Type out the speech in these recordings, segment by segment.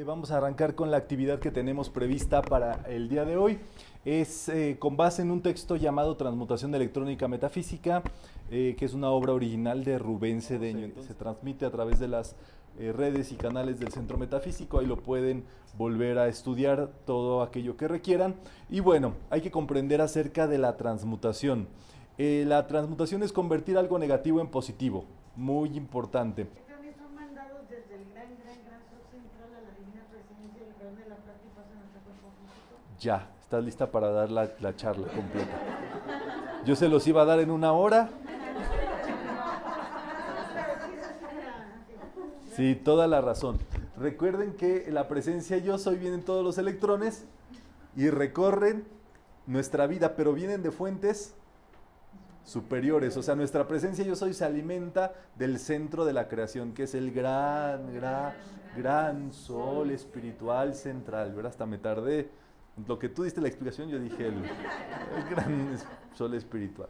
Vamos a arrancar con la actividad que tenemos prevista para el día de hoy. Es con base en un texto llamado Transmutación Electrónica Metafísica, que es una obra original de Rubén Cedeño. Se transmite a través de las redes y canales del Centro Metafísico. Ahí lo pueden volver a estudiar todo aquello que requieran. Y bueno, hay que comprender acerca de la transmutación. La transmutación es convertir algo negativo en positivo. Muy importante. Ya, estás lista para dar la charla completa. Yo se los iba a dar en 1 hora. Sí, toda la razón. Recuerden que la presencia yo soy vienen todos los electrones y recorren nuestra vida, pero vienen de fuentes superiores. O sea, nuestra presencia yo soy se alimenta del centro de la creación, que es el gran sol espiritual central. ¿Verdad? Hasta me tardé. Lo que tú diste la explicación, yo dije el gran sol espiritual.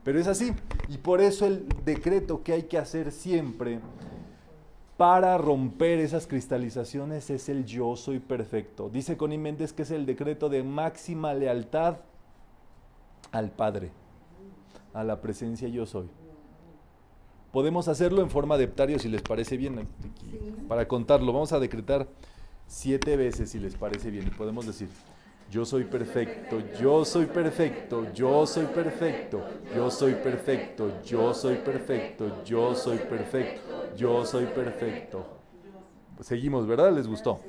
Pero es así. Y por eso el decreto que hay que hacer siempre para romper esas cristalizaciones es el yo soy perfecto. Dice Connie Méndez que es el decreto de máxima lealtad al Padre, a la presencia yo soy. Podemos hacerlo en forma de heptario si les parece bien. Para contarlo, vamos a decretar 7 veces si les parece bien. Y podemos decir: yo soy perfecto, yo soy perfecto, yo soy perfecto, yo soy perfecto, yo soy perfecto, yo soy perfecto, yo soy perfecto. Seguimos, ¿verdad? ¿Les gustó?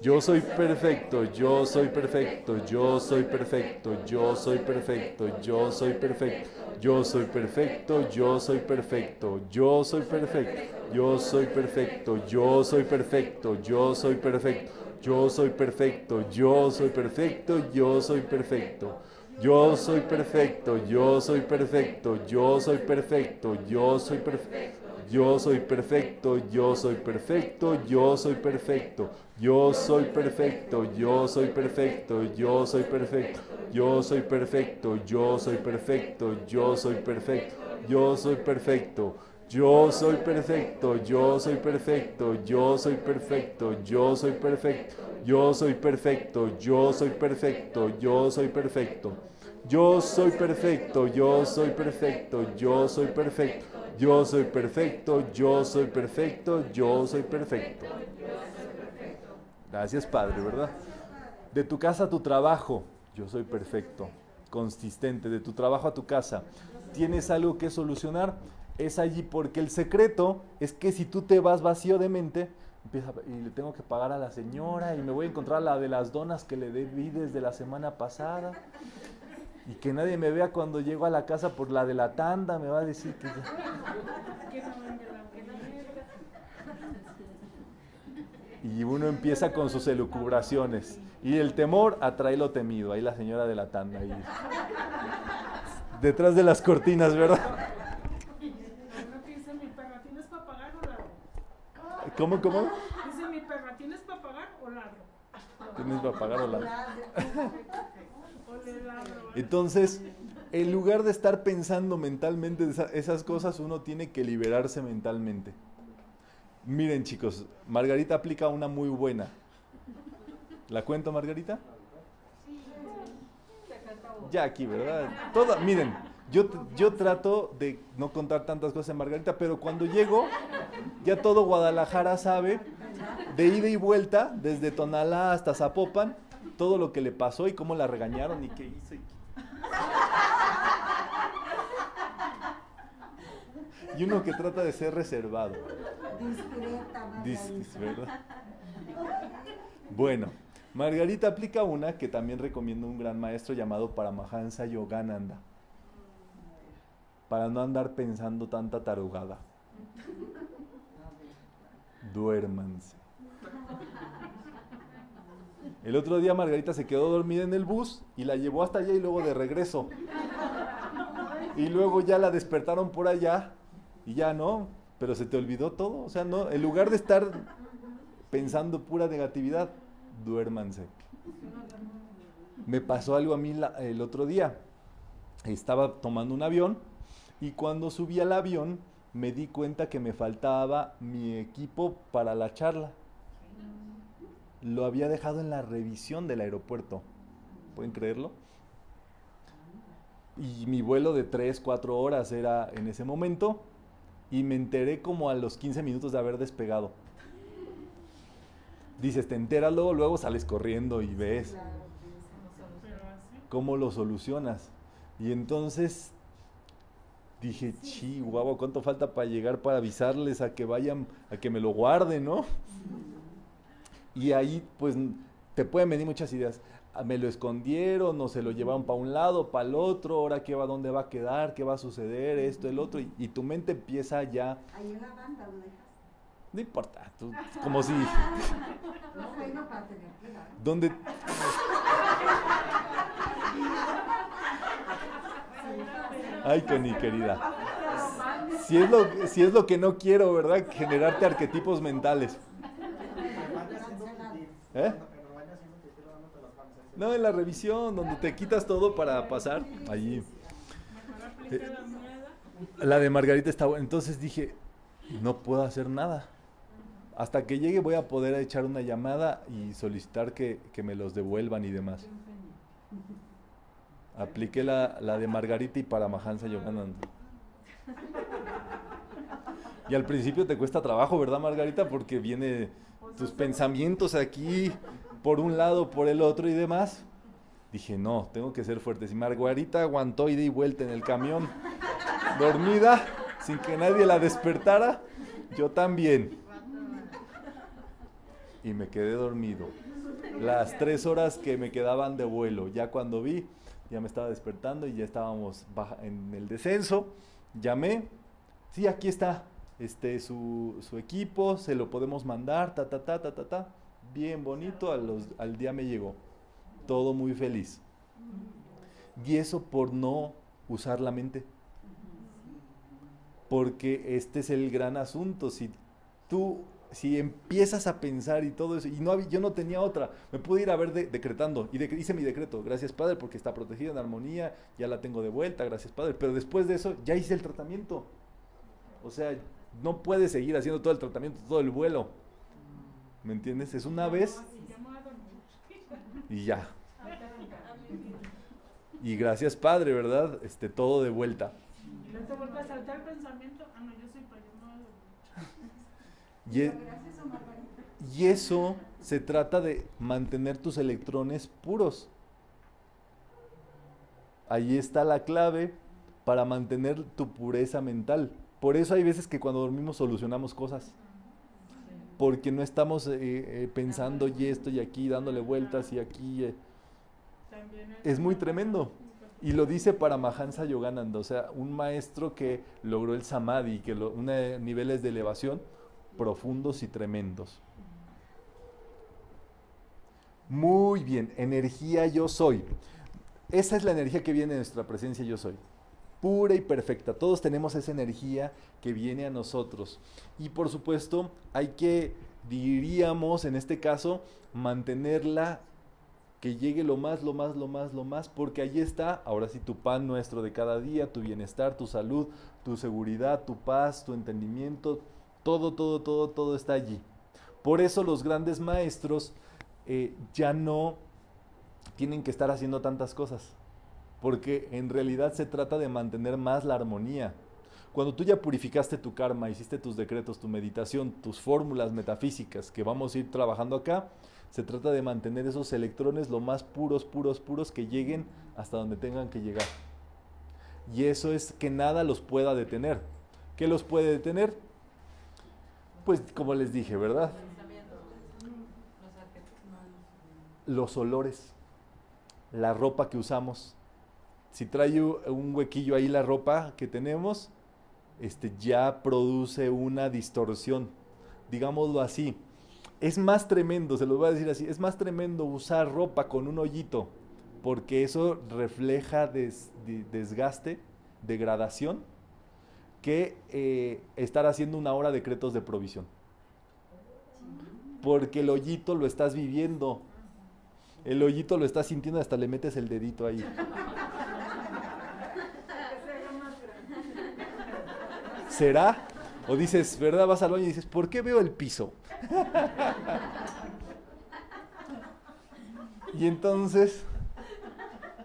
Yo soy perfecto, yo soy perfecto, yo soy perfecto, yo soy perfecto, yo soy perfecto, yo soy perfecto, yo soy perfecto, yo soy perfecto, yo soy perfecto, yo soy perfecto, yo soy perfecto. Yo soy perfecto, yo soy perfecto, yo soy perfecto. Yo soy perfecto, yo soy perfecto, yo soy perfecto, yo soy perfecto. Yo soy perfecto, yo soy perfecto, yo soy perfecto. Yo soy perfecto, yo soy perfecto, yo soy perfecto. Yo soy perfecto, yo soy perfecto, yo soy perfecto. Yo soy perfecto. Yo soy perfecto, yo soy perfecto, yo soy perfecto, yo soy perfecto, yo soy perfecto, yo soy perfecto, yo soy perfecto, yo soy perfecto, yo soy perfecto, yo soy perfecto, yo soy perfecto, yo soy perfecto, yo soy perfecto. Gracias, Padre, ¿verdad? De tu casa a tu trabajo, yo soy perfecto, consistente, de tu trabajo a tu casa. ¿Tienes algo que solucionar? Es allí, porque el secreto es que si tú te vas vacío de mente, y le tengo que pagar a la señora y me voy a encontrar la de las donas que le debí desde la semana pasada y que nadie me vea cuando llego a la casa por la de la tanda, me va a decir que y uno empieza con sus elucubraciones y el temor atrae lo temido. Ahí la señora de la tanda ahí detrás de las cortinas, ¿verdad? Dice mi perra, ¿tienes para pagar o ladro? ¿Cómo? Dice mi perra, ¿tienes para pagar o ladro? ¿Tienes para pagar o ladro? O le ladro. Entonces, en lugar de estar pensando mentalmente esas cosas, uno tiene que liberarse mentalmente. Miren, chicos, Margarita aplica una muy buena. ¿La cuento, Margarita? Ya aquí, ¿verdad? Miren, yo trato de no contar tantas cosas en Margarita, pero cuando llego, ya todo Guadalajara sabe, de ida y vuelta, desde Tonalá hasta Zapopan, todo lo que le pasó y cómo la regañaron y qué hizo. Y uno que trata de ser reservado. Discreta, ¿verdad? Bueno, Margarita aplica una que también recomiendo un gran maestro llamado Paramahansa Yogananda. Para no andar pensando tanta tarugada. Duérmanse. El otro día Margarita se quedó dormida en el bus y la llevó hasta allá y luego de regreso. Y luego ya la despertaron por allá y ya no, pero se te olvidó todo. O sea, no, en lugar de estar pensando pura negatividad, duérmanse. Me pasó algo a mí el otro día. Estaba tomando un avión y cuando subí al avión me di cuenta que me faltaba mi equipo para la charla. lo había dejado en la revisión del aeropuerto. ¿Pueden creerlo? Y mi vuelo de 3, 4 horas era en ese momento, y me enteré como a los 15 minutos de haber despegado. Dices, te enteras luego, luego sales corriendo y ves cómo lo solucionas. Y entonces dije, chihuahua, ¿cuánto falta para llegar para avisarles a que vayan, a que me lo guarden, ¿no? Y ahí, pues, te pueden venir muchas ideas. Me lo escondieron, o se lo llevaron para un lado, para el otro, ahora qué va, dónde va a quedar, qué va a suceder, esto, el otro, y tu mente empieza ya... Ahí en la banda lo dejaste. No importa, tú, como si... No, bueno, para tener cuidado. ¿Dónde? Ay, Connie, querida. Si es lo que no quiero, ¿verdad? Generarte arquetipos mentales. ¿Eh? No, en la revisión, donde te quitas todo para pasar. Allí. La de Margarita está buena. Entonces dije, no puedo hacer nada. Hasta que llegue voy a poder echar una llamada y solicitar que me los devuelvan y demás. Apliqué la de Margarita y para Mahansa Yogananda. Y al principio te cuesta trabajo, ¿verdad, Margarita? Porque viene tus pensamientos aquí, por un lado, por el otro y demás. Dije, no, tengo que ser fuerte. Si Margarita aguantó ida y vuelta en el camión, dormida, sin que nadie la despertara, yo también. Y me quedé dormido. Las 3 horas que me quedaban de vuelo, ya cuando vi, ya me estaba despertando y ya estábamos en el descenso. Llamé, sí, aquí está su equipo, se lo podemos mandar, bien bonito, al día me llegó, todo muy feliz. Y eso por no usar la mente, porque este es el gran asunto. Si empiezas a pensar y todo eso, y yo no tenía otra, me pude ir a ver decretando, y hice mi decreto, gracias Padre, porque está protegida en armonía, ya la tengo de vuelta, gracias Padre, pero después de eso ya hice el tratamiento. O sea, no puedes seguir haciendo todo el tratamiento, todo el vuelo, ¿me entiendes? Es una vez y ya. Y gracias Padre, ¿verdad? Todo de vuelta. Y no te vuelve a saltar el pensamiento, no, yo soy para Y eso se trata de mantener tus electrones puros. Ahí está la clave para mantener tu pureza mental. Por eso hay veces que cuando dormimos solucionamos cosas. Porque no estamos pensando y esto y aquí, dándole vueltas y aquí. Es muy tremendo. Y lo dice para Mahansa Yogananda, o sea, un maestro que logró el samadhi, que niveles de elevación profundos y tremendos. Muy bien, energía yo soy. Esa es la energía que viene de nuestra presencia yo soy. Pura y perfecta. Todos tenemos esa energía que viene a nosotros. Y por supuesto, hay que, diríamos en este caso, mantenerla, que llegue lo más, porque allí está, ahora sí, tu pan nuestro de cada día, tu bienestar, tu salud, tu seguridad, tu paz, tu entendimiento, todo está allí. Por eso los grandes maestros ya no tienen que estar haciendo tantas cosas, porque en realidad se trata de mantener más la armonía. Cuando tú ya purificaste tu karma, hiciste tus decretos, tu meditación, tus fórmulas metafísicas que vamos a ir trabajando acá, se trata de mantener esos electrones lo más puros que lleguen hasta donde tengan que llegar. Y eso es que nada los pueda detener. ¿Qué los puede detener? Pues como les dije, ¿verdad? Los olores, la ropa que usamos. Si trae un huequillo ahí la ropa que tenemos, ya produce una distorsión, digámoslo así. Es más tremendo, se los voy a decir así, es más tremendo usar ropa con un hoyito, porque eso refleja desgaste, degradación, que estar haciendo una hora decretos de provisión. Porque el hoyito lo estás viviendo, el hoyito lo estás sintiendo, hasta le metes el dedito ahí. ¿Será? O dices, ¿verdad? Vas al baño y dices, ¿por qué veo el piso? Y entonces,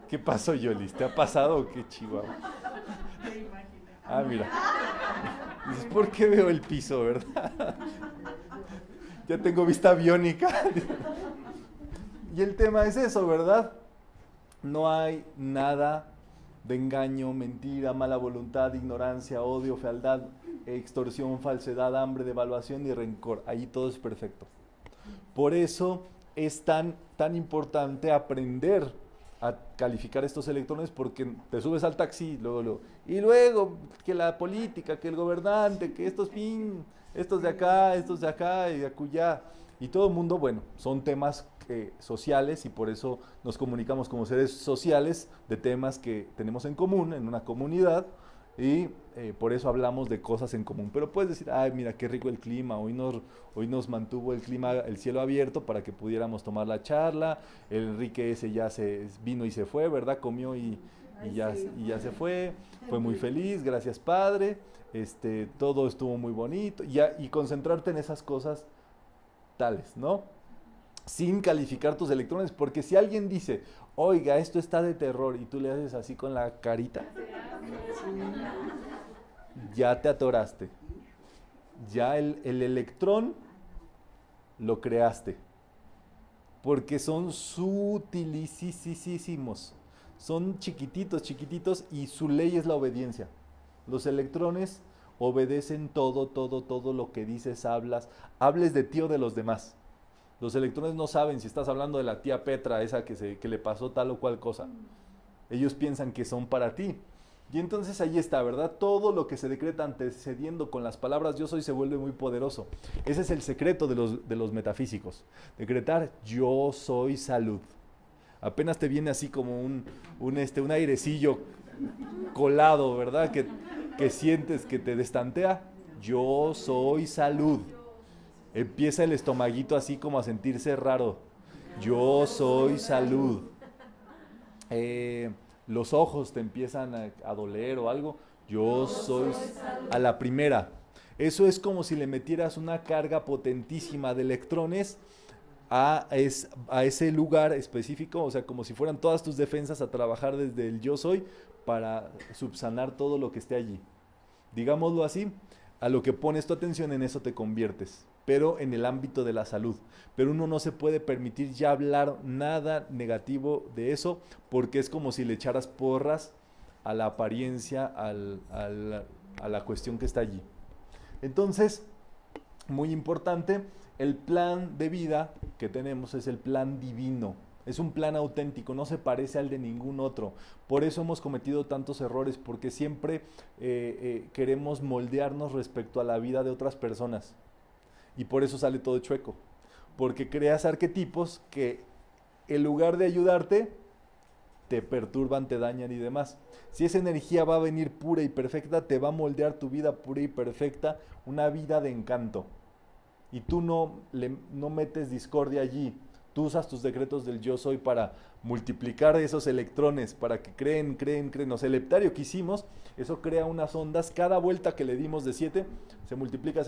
¿qué pasó, Yolis? ¿Te ha pasado o qué, Chihuahua? Me imagino. Ah, mira. Dices, ¿por qué veo el piso, verdad? Ya tengo vista biónica. Y el tema es eso, ¿verdad? No hay nada de engaño, mentira, mala voluntad, ignorancia, odio, fealdad, extorsión, falsedad, hambre, devaluación y rencor. Ahí todo es perfecto. Por eso es tan importante aprender a calificar estos electrones, porque te subes al taxi y luego que la política, que el gobernante, que estos de acá y de acullá. Y todo el mundo, bueno, son temas sociales y por eso nos comunicamos como seres sociales de temas que tenemos en común en una comunidad y por eso hablamos de cosas en común. Pero puedes decir, ay, mira qué rico el clima, hoy nos mantuvo el cielo abierto para que pudiéramos tomar la charla, el Enrique ese ya se vino y se fue, ¿verdad? Comió y ya se fue muy feliz, gracias Padre, todo estuvo muy bonito, y concentrarte en esas cosas tales, ¿no? Sin calificar tus electrones, porque si alguien dice, oiga, esto está de terror, y tú le haces así con la carita, ya te atoraste. Ya el electrón lo creaste, porque son sutilísimos, son chiquititos, y su ley es la obediencia. Los electrones obedecen todo lo que dices, hables de ti o de los demás. Los electrones no saben si estás hablando de la tía Petra, esa que le pasó tal o cual cosa. Ellos piensan que son para ti. Y entonces ahí está, ¿verdad? Todo lo que se decreta antecediendo con las palabras yo soy se vuelve muy poderoso. Ese es el secreto de los metafísicos. Decretar yo soy salud. Apenas te viene así como un airecillo colado, ¿verdad? Que sientes que te destantea. Yo soy salud. Empieza el estomaguito así como a sentirse raro. Yo soy salud. Los ojos te empiezan a doler o algo. Yo soy a la primera. Eso es como si le metieras una carga potentísima de electrones a ese lugar específico, o sea, como si fueran todas tus defensas a trabajar desde el yo soy para subsanar todo lo que esté allí. Digámoslo así, a lo que pones tu atención en eso te conviertes, pero en el ámbito de la salud. Pero uno no se puede permitir ya hablar nada negativo de eso, porque es como si le echaras porras a la apariencia, a la cuestión que está allí. Entonces, muy importante, el plan de vida que tenemos es el plan divino. Es un plan auténtico, no se parece al de ningún otro. Por eso hemos cometido tantos errores, porque siempre queremos moldearnos respecto a la vida de otras personas. Y por eso sale todo chueco. Porque creas arquetipos que en lugar de ayudarte, te perturban, te dañan y demás. Si esa energía va a venir pura y perfecta, te va a moldear tu vida pura y perfecta, una vida de encanto. Y tú no metes discordia allí. Tú usas tus decretos del yo soy para multiplicar esos electrones, para que creen. O sea, el heptario que hicimos, eso crea unas ondas. Cada vuelta que le dimos de 7, se multiplica,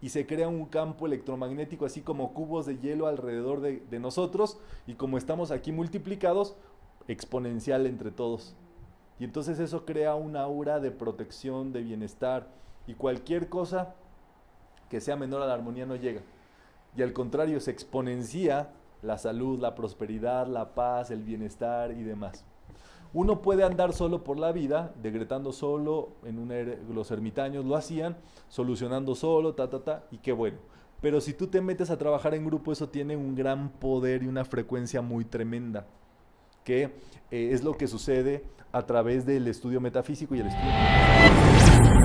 y se crea un campo electromagnético, así como cubos de hielo alrededor de nosotros, y como estamos aquí multiplicados, exponencial entre todos. Y entonces eso crea una aura de protección, de bienestar, y cualquier cosa que sea menor a la armonía no llega. Y al contrario, se exponencia la salud, la prosperidad, la paz, el bienestar y demás. Uno puede andar solo por la vida, decretando solo, los ermitaños lo hacían, solucionando solo, y qué bueno. Pero si tú te metes a trabajar en grupo, eso tiene un gran poder y una frecuencia muy tremenda, que es lo que sucede a través del estudio metafísico y el estudio metafísico.